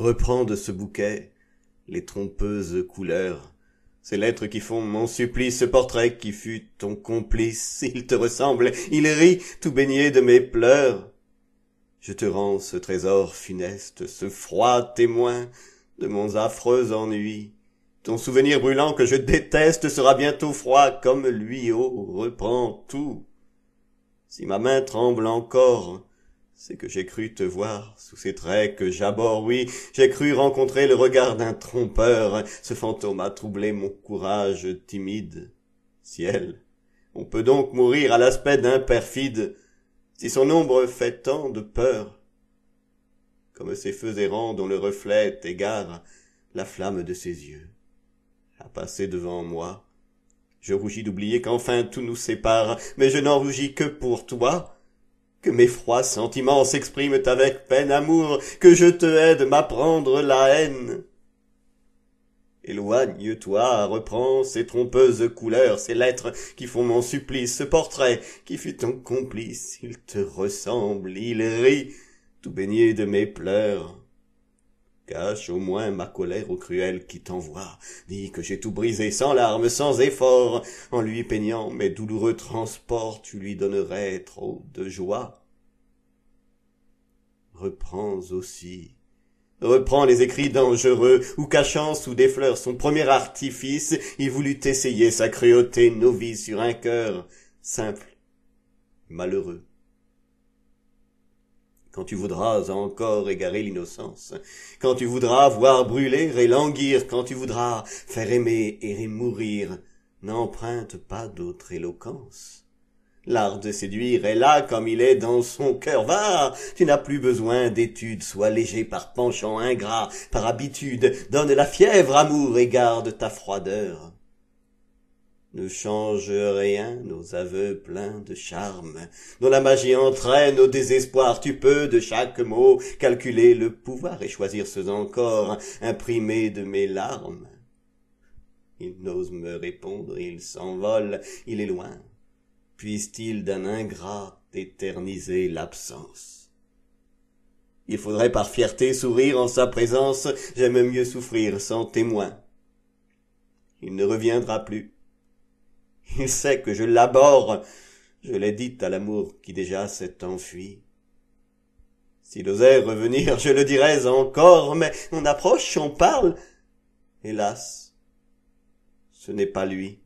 Reprends de ce bouquet les trompeuses couleurs, ces lettres qui font mon supplice, ce portrait qui fut ton complice. Il te ressemble, il rit, tout baigné de mes pleurs. Je te rends ce trésor funeste, ce froid témoin de mon affreux ennui. Ton souvenir brûlant que je déteste sera bientôt froid comme lui. Oh, reprends tout. Si ma main tremble encore, c'est que j'ai cru te voir sous ces traits que j'abhorre. Oui, j'ai cru rencontrer le regard d'un trompeur. Ce fantôme a troublé mon courage timide. Ciel, on peut donc mourir à l'aspect d'un perfide, si son ombre fait tant de peur. Comme ces feux errants dont le reflet égare la flamme de ses yeux. À passer devant moi, je rougis d'oublier qu'enfin tout nous sépare, mais je n'en rougis que pour toi, que mes froids sentiments s'expriment avec peine amour, que je te aide m'apprendre la haine. Éloigne-toi, reprends ces trompeuses couleurs, ces lettres qui font mon supplice, ce portrait qui fut ton complice. Il te ressemble, il rit, tout baigné de mes pleurs. Cache au moins ma colère au cruel qui t'envoie. Dis que j'ai tout brisé sans larmes, sans effort. En lui peignant mes douloureux transports, tu lui donnerais trop de joie. Reprends aussi. Reprends les écrits dangereux, où cachant sous des fleurs son premier artifice, il voulut essayer sa cruauté novice sur un cœur simple, malheureux. Quand tu voudras encore égarer l'innocence, quand tu voudras voir brûler et languir, quand tu voudras faire aimer et mourir, n'emprunte pas d'autre éloquence. L'art de séduire est là comme il est dans son cœur. Va, tu n'as plus besoin d'études, sois léger par penchant ingrat, par habitude, donne la fièvre amour et garde ta froideur. Ne change rien aux aveux pleins de charme, dont la magie entraîne au désespoir. Tu peux de chaque mot calculer le pouvoir et choisir ceux encore imprimés de mes larmes. Il n'ose me répondre, il s'envole, il est loin. Puisse-t-il d'un ingrat éterniser l'absence? Il faudrait par fierté sourire en sa présence, j'aime mieux souffrir sans témoin. Il ne reviendra plus. Il sait que je l'abhorre, je l'ai dit à l'amour qui déjà s'est enfui. S'il osait revenir, je le dirais encore, mais on approche, on parle. Hélas, ce n'est pas lui.